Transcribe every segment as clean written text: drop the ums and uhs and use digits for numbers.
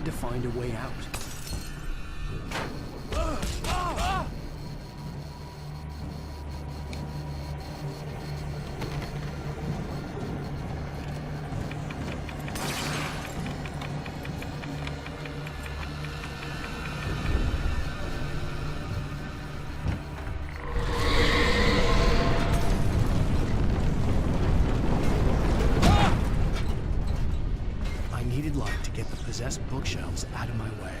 to find a way out. Possessed bookshelves out of my way.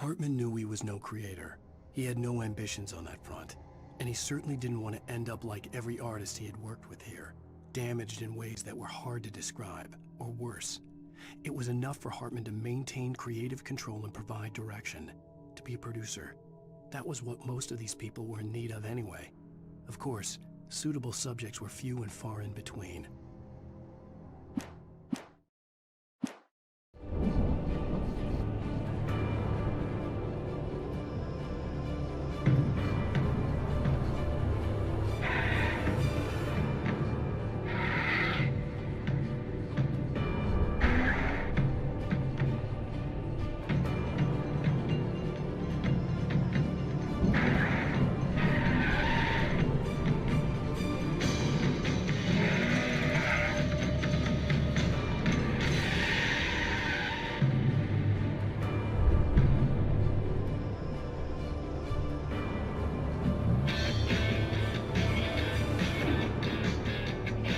Hartman knew he was no creator. He had no ambitions on that front. And he certainly didn't want to end up like every artist he had worked with here, damaged in ways that were hard to describe, or worse. It was enough for Hartman to maintain creative control and provide direction, to be a producer. That was what most of these people were in need of anyway. Of course, suitable subjects were few and far in between.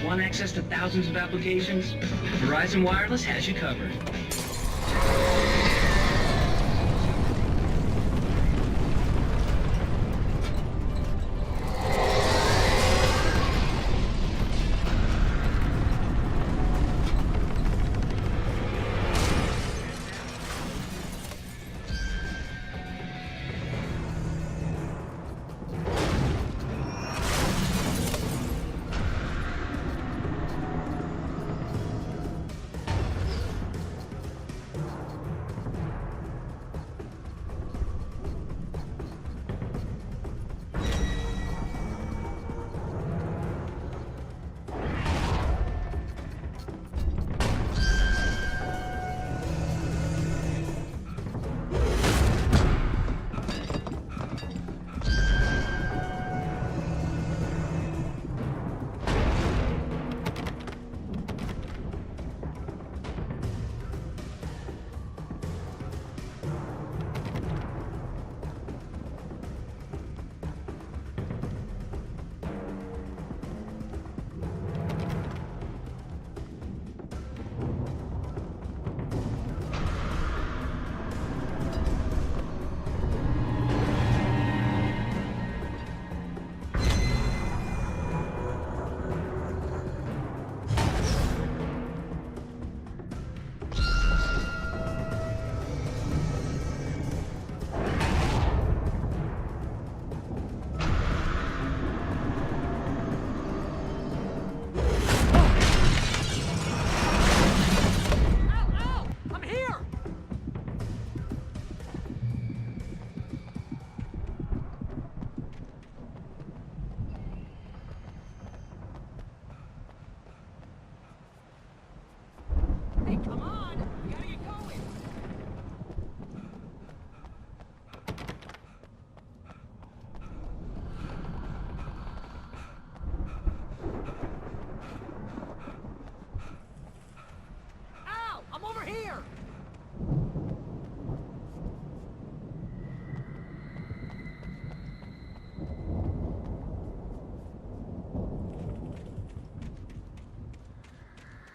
Want access to thousands of applications? Verizon Wireless has you covered.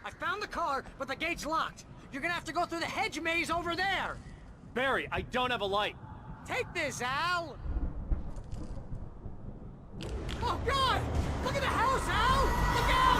I found the car, but the gate's locked. You're gonna have to go through the hedge maze over there. Barry, I don't have a light. Take this, Al! Oh, God! Look at the house, Al! Look out!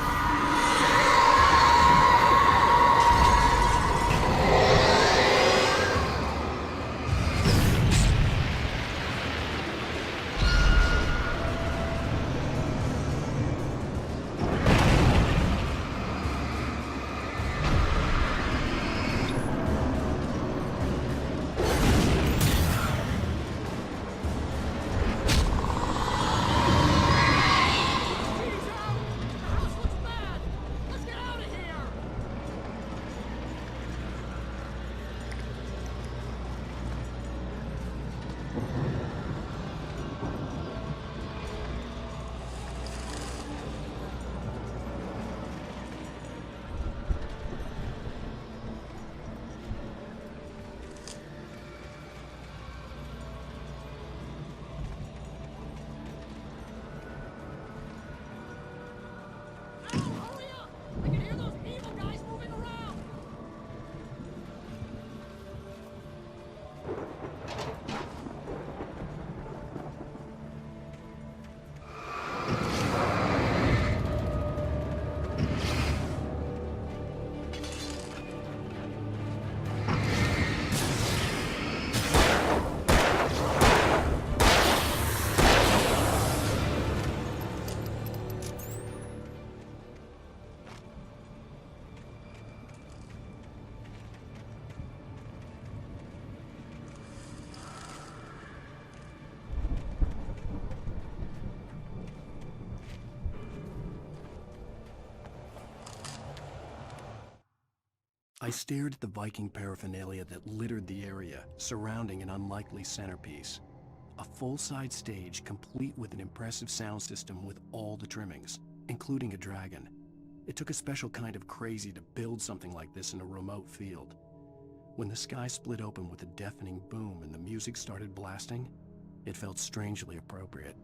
I stared at the Viking paraphernalia that littered the area, surrounding an unlikely centerpiece. A full-size stage complete with an impressive sound system with all the trimmings, including a dragon. It took a special kind of crazy to build something like this in a remote field. When the sky split open with a deafening boom and the music started blasting, it felt strangely appropriate.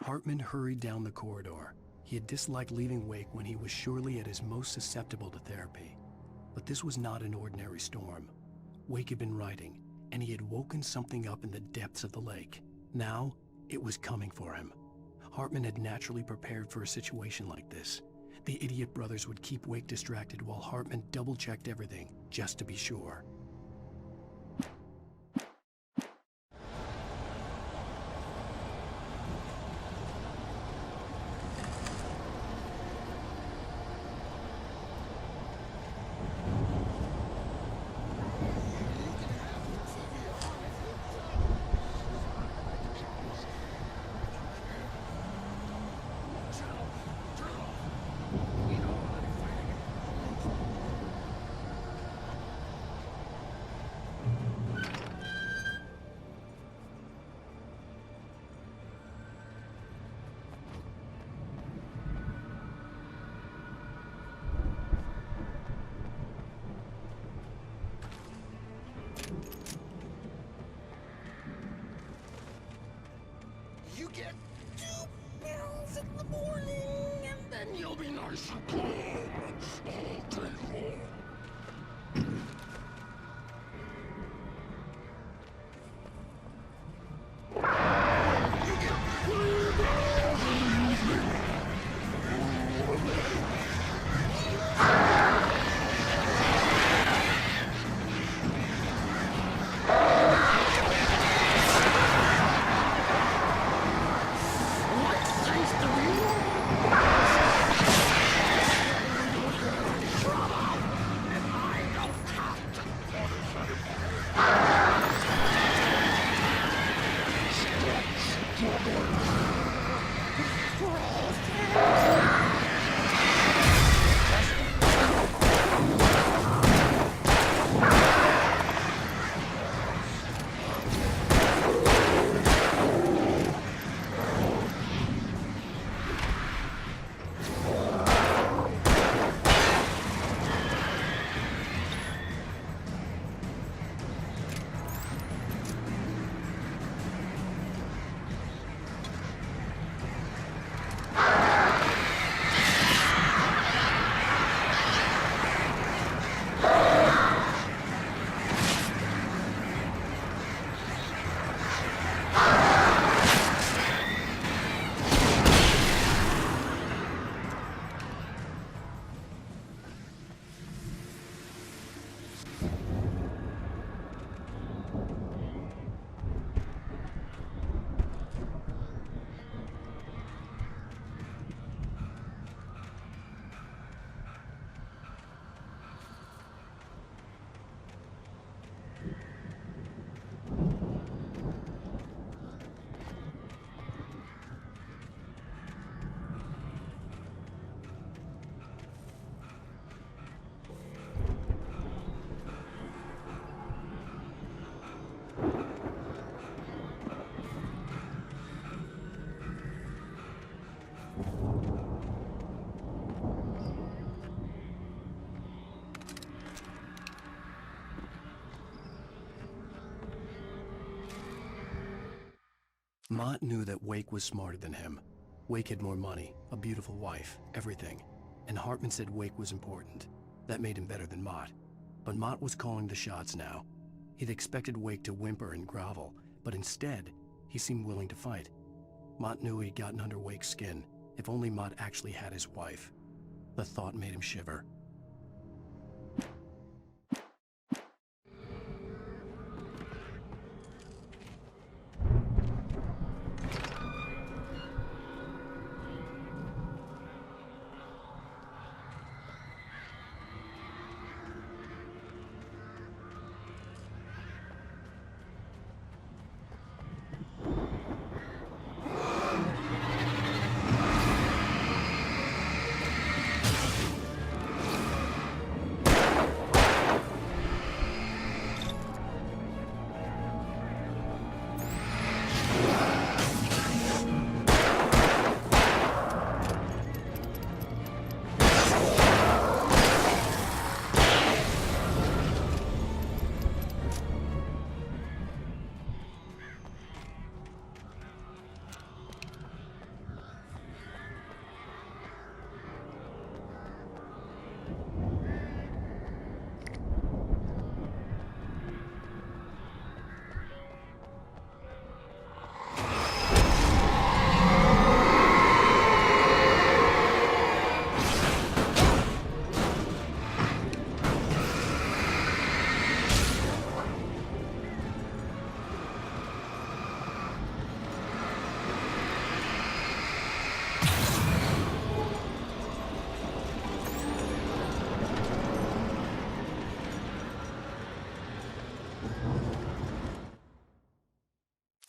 Hartman hurried down the corridor. He had disliked leaving Wake when he was surely at his most susceptible to therapy. But this was not an ordinary storm. Wake had been writing, and he had woken something up in the depths of the lake. Now, it was coming for him. Hartman had naturally prepared for a situation like this. The idiot brothers would keep Wake distracted while Hartman double-checked everything, just to be sure. You get 2 pills in the morning, and then you'll be nice and calm all day long. You get 3 pills in the evening. Mott knew that Wake was smarter than him. Wake had more money, a beautiful wife, everything. And Hartman said Wake was important. That made him better than Mott. But Mott was calling the shots now. He'd expected Wake to whimper and grovel, but instead, he seemed willing to fight. Mott knew he'd gotten under Wake's skin. If only Mott actually had his wife. The thought made him shiver.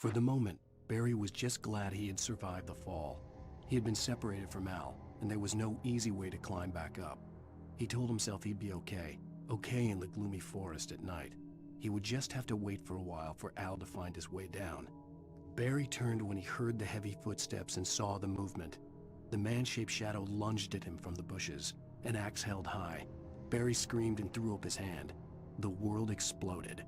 For the moment, Barry was just glad he had survived the fall. He had been separated from Al, and there was no easy way to climb back up. He told himself he'd be okay in the gloomy forest at night. He would just have to wait for a while for Al to find his way down. Barry turned when he heard the heavy footsteps and saw the movement. The man-shaped shadow lunged at him from the bushes, an axe held high. Barry screamed and threw up his hand. The world exploded.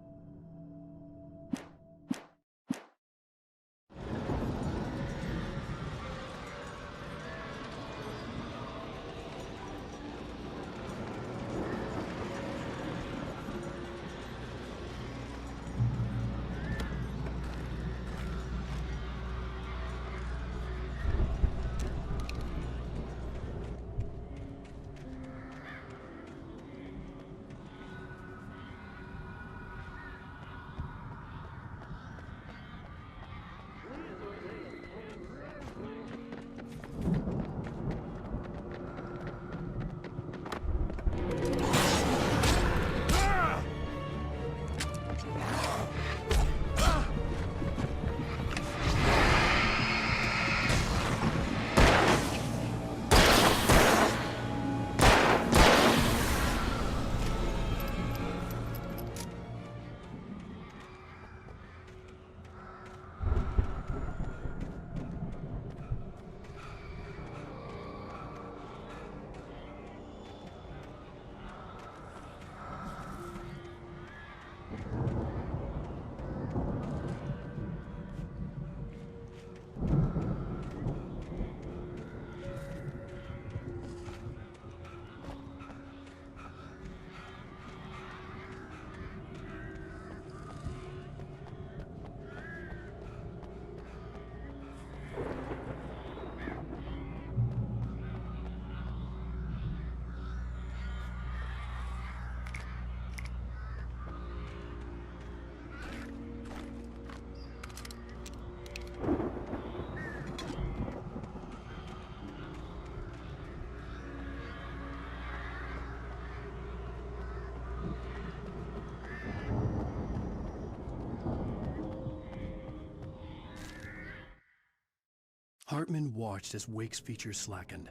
Hartman watched as Wake's features slackened.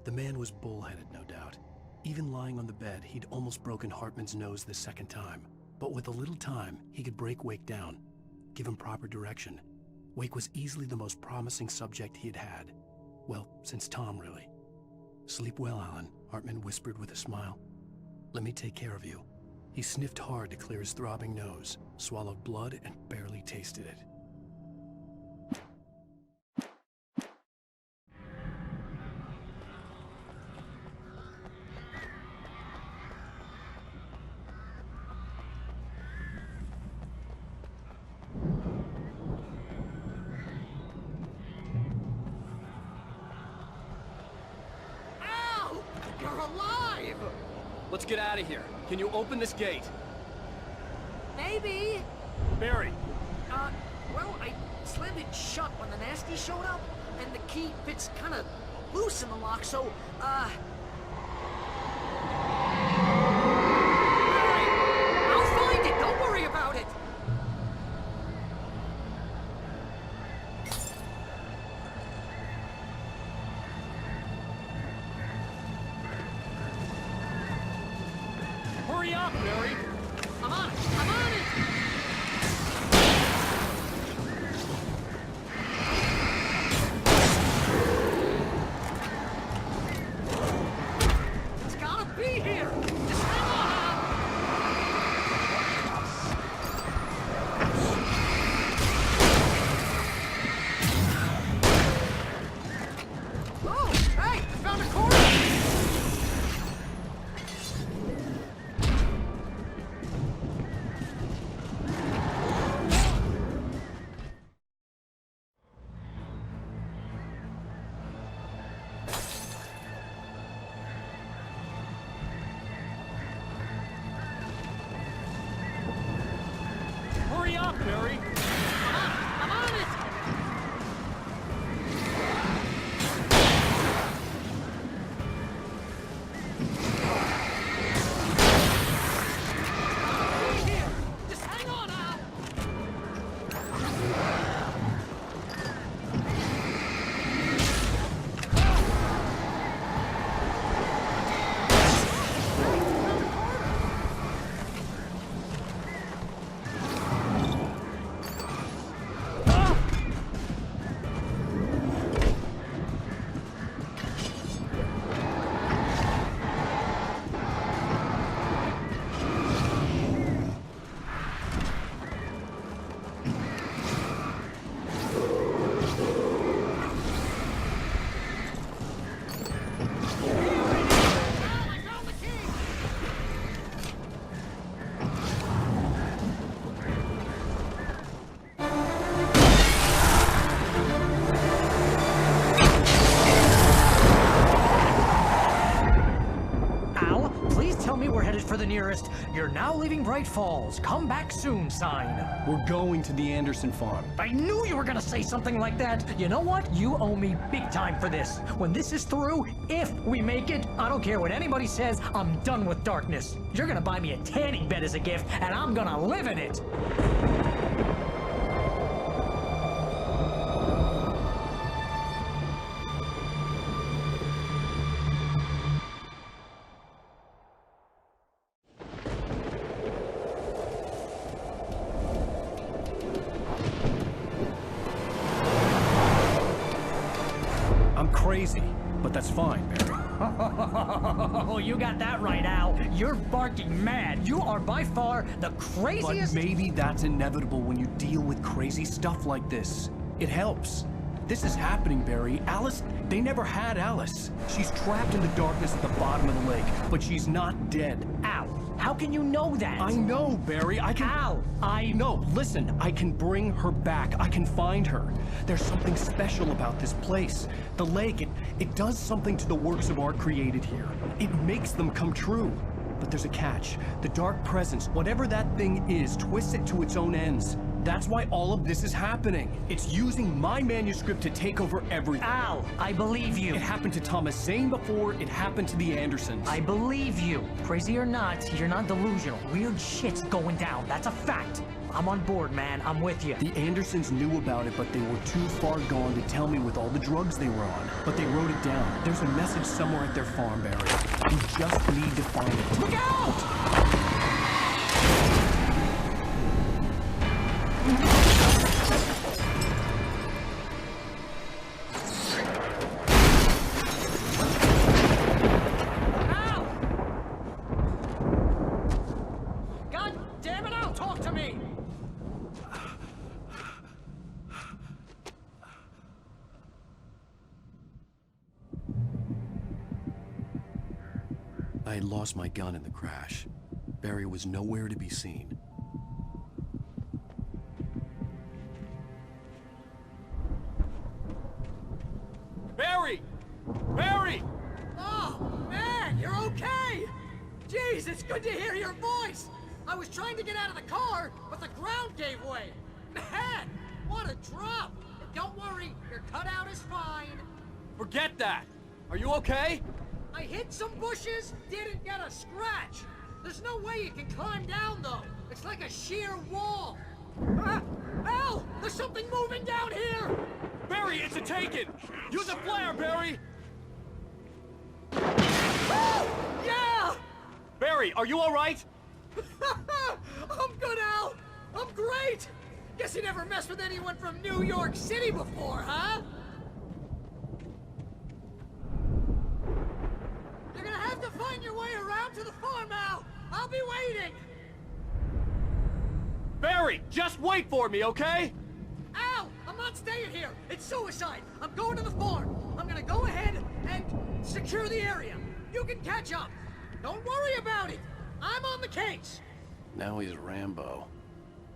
The man was bullheaded, no doubt. Even lying on the bed, he'd almost broken Hartman's nose the second time. But with a little time, he could break Wake down, give him proper direction. Wake was easily the most promising subject he had had. Well, since Tom, really. "Sleep well, Alan," Hartman whispered with a smile. "Let me take care of you." He sniffed hard to clear his throbbing nose, swallowed blood, and barely tasted it. Let's get out of here. Can you open this gate? Maybe. Barry! Well, I slammed it shut when the nasty showed up, and the key fits kinda loose in the lock, so, Barry! I'll find it, don't worry about it! Hurry up, Barry! I'm on it! I'm on it! It's gotta be here! Just hang on! Oh, hey! I found a corner! Hurry up, Barry! I'm on it! Here! Just hang on, Al! headed for the nearest "You're now leaving Bright Falls. Come back soon" sign. We're going to the Anderson farm. I knew you were gonna say something like that. You know what? You owe me big time for this. When this is through, if we make it, I don't care what anybody says, I'm done with darkness. You're gonna buy me a tanning bed as a gift, and I'm gonna live in it. I'm crazy, but that's fine, Barry. Oh, you got that right, Al. You're barking mad. You are by far the But craziest... maybe that's inevitable when you deal with crazy stuff like this. It helps. This is happening, Barry. Alice, they never had Alice. She's trapped in the darkness at the bottom of the lake, but she's not dead. Al, how can you know that? I know, Barry. I can... Al, No, listen. I can bring her back. I can find her. There's something special about this place. The lake, it does something to the works of art created here. It makes them come true. But there's a catch. The dark presence, whatever that thing is, twists it to its own ends. That's why all of this is happening. It's using my manuscript to take over everything. Al, I believe you. It happened to Thomas Zane before, it happened to the Andersons. I believe you. Crazy or not, you're not delusional. Weird shit's going down. That's a fact. I'm on board, man. I'm with you. The Andersons knew about it, but they were too far gone to tell me with all the drugs they were on. But they wrote it down. There's a message somewhere at their farm, Barry. We just need to find it. Look out! Al! God damn it, Al, talk to me! I had lost my gun in the crash. Barry was nowhere to be seen. Barry! Barry! Oh, man, you're okay! Jeez, it's good to hear your voice! I was trying to get out of the car, but the ground gave way. Man, what a drop! Don't worry, your cutout is fine. Forget that! Are you okay? I hit some bushes, didn't get a scratch. There's no way you can climb down, though. It's like a sheer wall. Ah, Al, there's something moving down here! Barry, it's a taken! Use a flare, Barry! Yeah! Barry, are you alright? I'm good, Al. I'm great. Guess you never messed with anyone from New York City before, huh? You're gonna have to find your way around to the farm, Al. I'll be waiting. Barry, just wait for me, okay? Al, I'm not staying here. It's suicide. I'm going to the farm. I'm gonna go ahead and secure the area. You can catch up. Don't worry about it. I'm on the case. Now he's Rambo.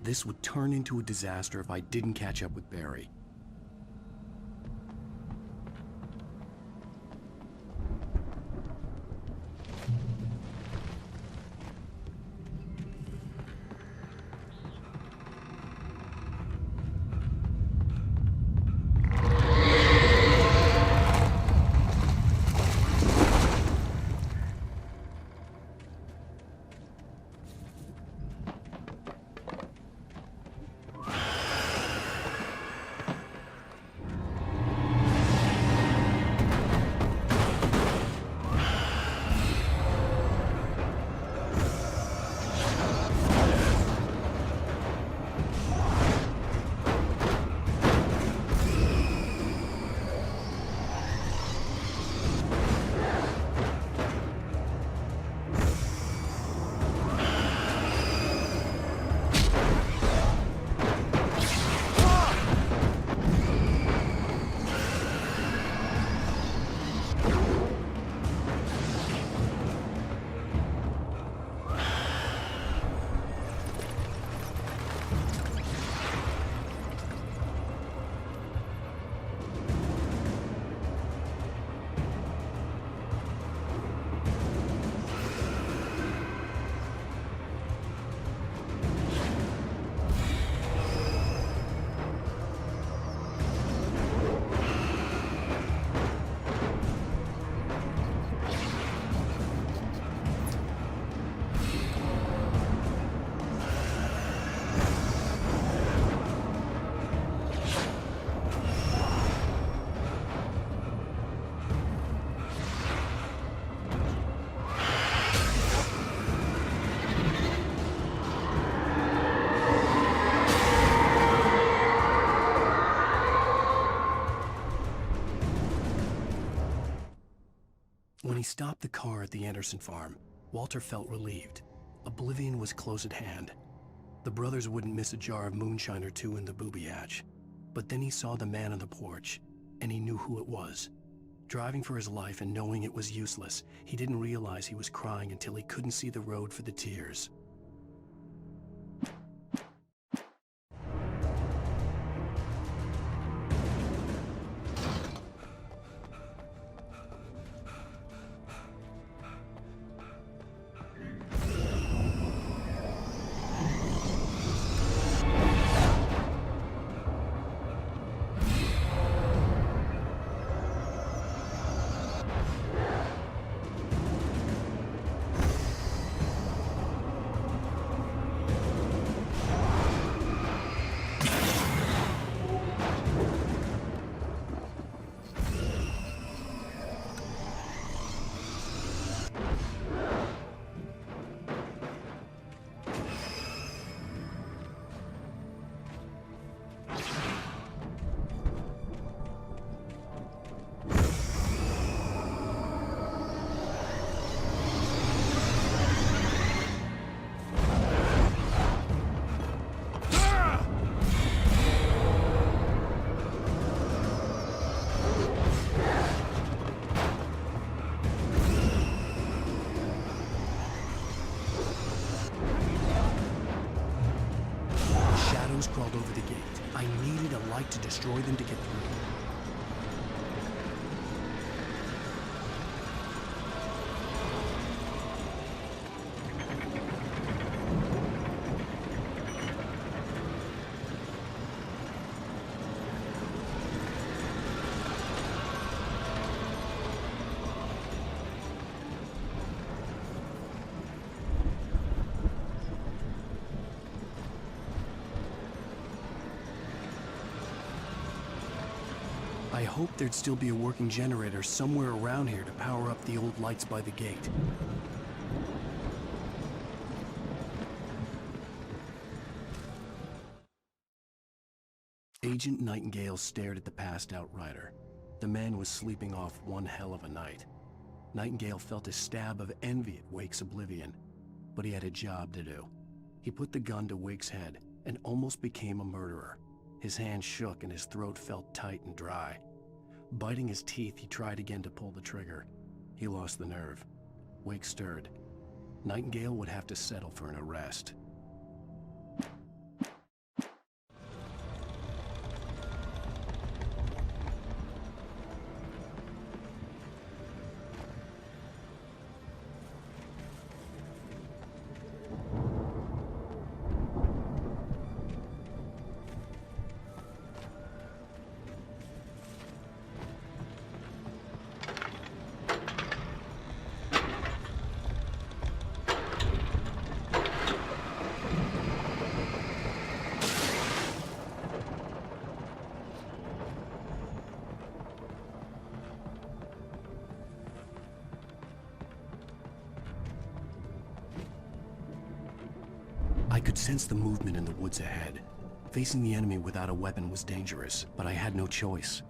This would turn into a disaster if I didn't catch up with Barry. he stopped the car at the Anderson farm, Walter felt relieved. Oblivion was close at hand. The brothers wouldn't miss a jar of moonshine or two in the booby hatch. But then he saw the man on the porch, and he knew who it was. Driving for his life and knowing it was useless, he didn't realize he was crying until he couldn't see the road for the tears. Crawled over the gate. I needed a light to destroy them to get through. I hoped there'd still be a working generator somewhere around here to power up the old lights by the gate. Agent Nightingale stared at the passed-out rider. The man was sleeping off one hell of a night. Nightingale felt a stab of envy at Wake's oblivion, but he had a job to do. He put the gun to Wake's head and almost became a murderer. His hand shook and his throat felt tight and dry. Biting his teeth, he tried again to pull the trigger. He lost the nerve. Wake stirred. Nightingale would have to settle for an arrest. I could sense the movement in the woods ahead. Facing the enemy without a weapon was dangerous, but I had no choice.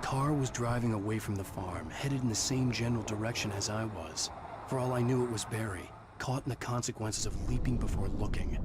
car was driving away from the farm, headed in the same general direction as I was. For all I knew, it was Barry, caught in the consequences of leaping before looking.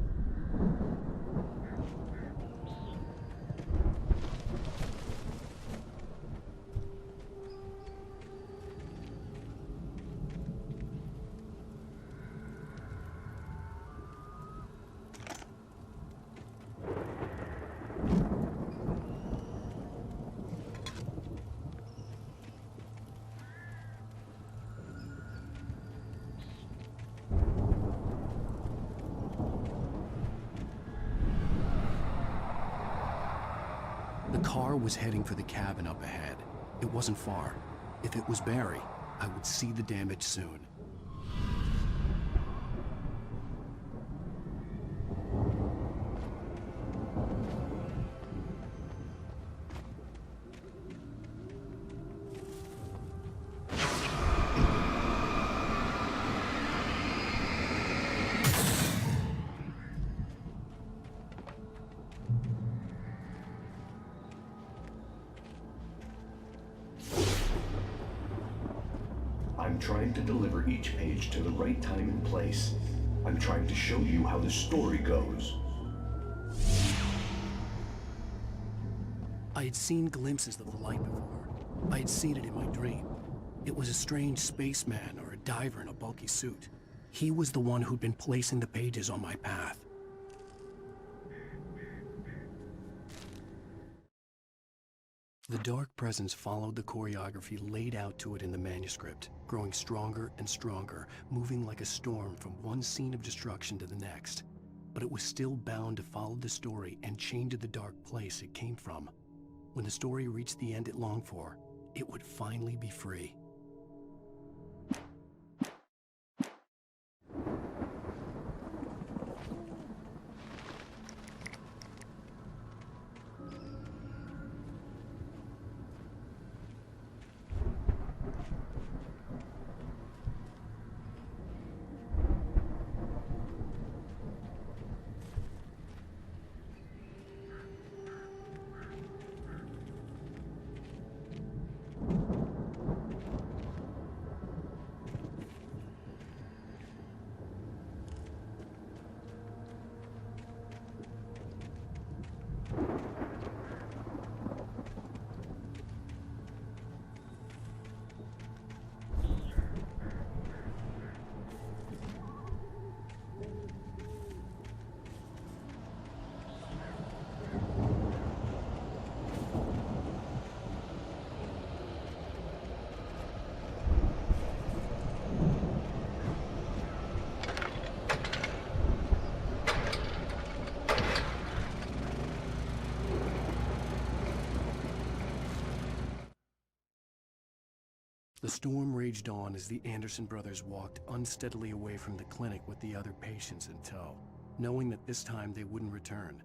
The car was heading for the cabin up ahead. It wasn't far. If it was Barry, I would see the damage soon. I'm trying to deliver each page to the right time and place. I'm trying to show you how the story goes. I had seen glimpses of the light before. I had seen it in my dream. It was a strange spaceman or a diver in a bulky suit. He was the one who'd been placing the pages on my path. The dark presence followed the choreography laid out to it in the manuscript, growing stronger and stronger, moving like a storm from one scene of destruction to the next. But it was still bound to follow the story and chained to the dark place it came from. When the story reached the end it longed for, it would finally be free. The storm raged on as the Anderson brothers walked unsteadily away from the clinic with the other patients in tow, knowing that this time they wouldn't return.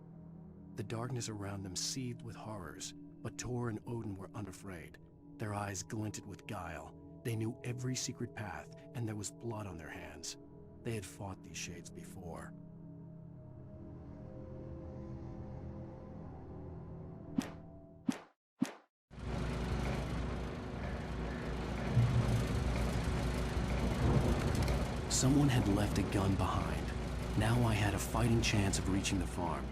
The darkness around them seethed with horrors, but Tor and Odin were unafraid. Their eyes glinted with guile. They knew every secret path, and there was blood on their hands. They had fought these shades before. Someone had left a gun behind. Now I had a fighting chance of reaching the farm.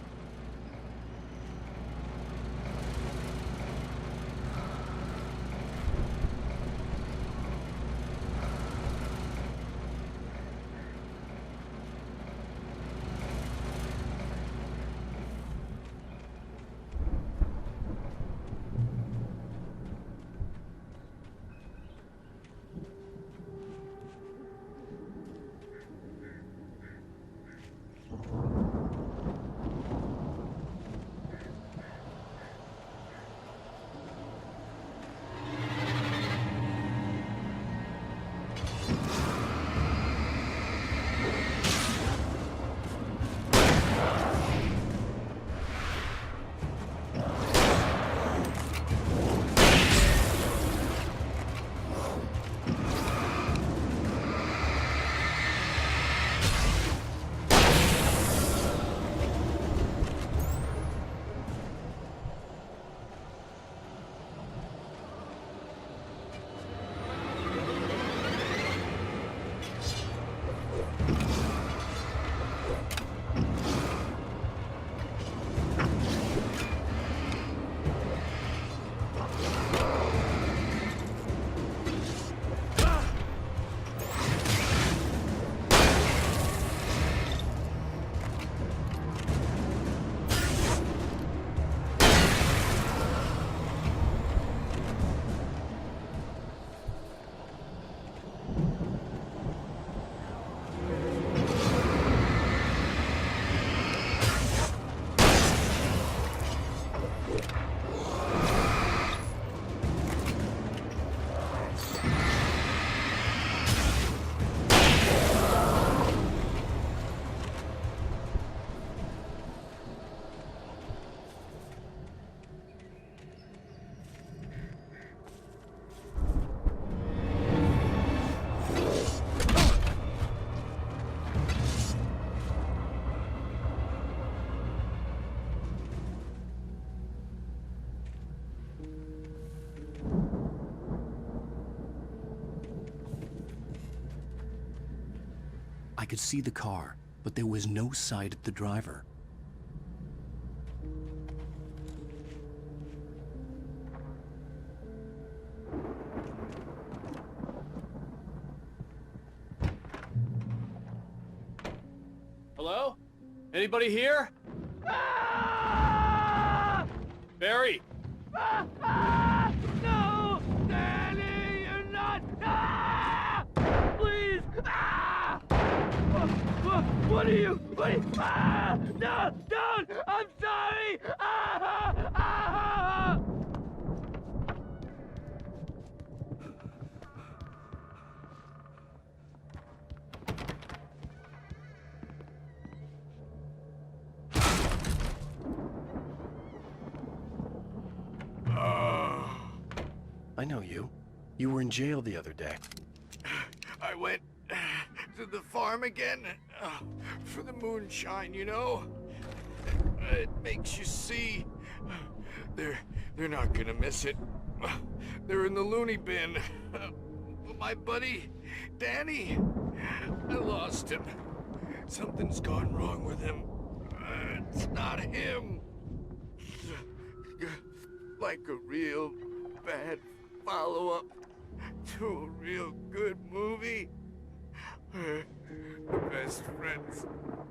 could see the car, but there was no sight of the driver. Hello? Anybody here? Barry! No! Danny, you're not! Please! What are you? No! Don't! I'm sorry! I know you. You were in jail the other day. I went to the farm again for the moonshine, you know? It makes you see. They're not gonna miss it. They're in the loony bin. My buddy, Danny, I lost him. Something's gone wrong with him. It's not him. Like a real bad follow-up to a real good movie. The best friend's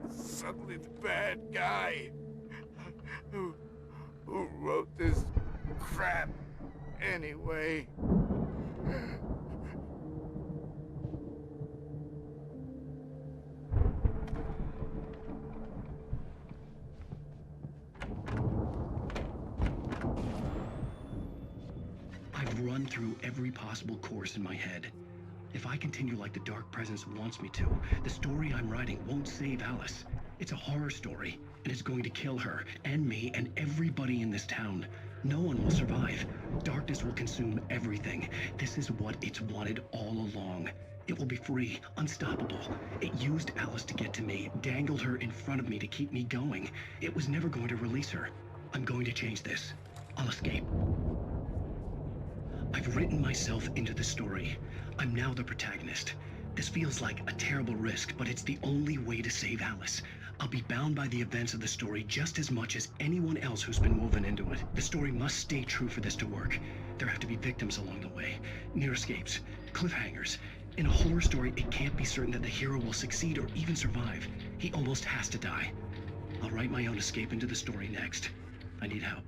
suddenly the bad guy. Who wrote this crap anyway? I've run through every possible course in my head. If I continue like the Dark Presence wants me to, the story I'm writing won't save Alice. It's a horror story, and it's going to kill her, and me, and everybody in this town. No one will survive. Darkness will consume everything. This is what it's wanted all along. It will be free, unstoppable. It used Alice to get to me, dangled her in front of me to keep me going. It was never going to release her. I'm going to change this. I'll escape. I've written myself into the story. I'm now the protagonist. This feels like a terrible risk, but it's the only way to save Alice. I'll be bound by the events of the story just as much as anyone else who's been woven into it. The story must stay true for this to work. There have to be victims along the way, near escapes, cliffhangers. In a horror story, it can't be certain that the hero will succeed or even survive. He almost has to die. I'll write my own escape into the story next. I need help.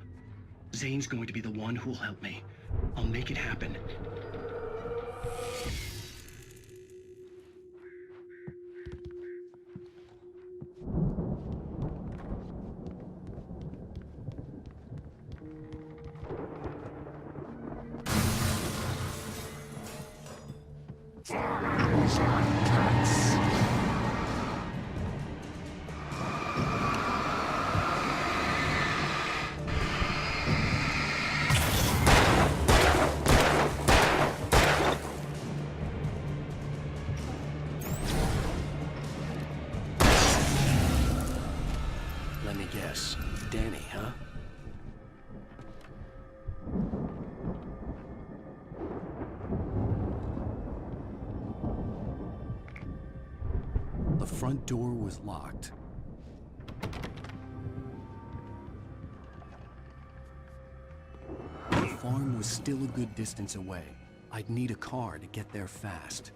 Zane's going to be the one who will help me. I'll make it happen. Let me guess. Danny, huh? The front door was locked. The farm was still a good distance away. I'd need a car to get there fast.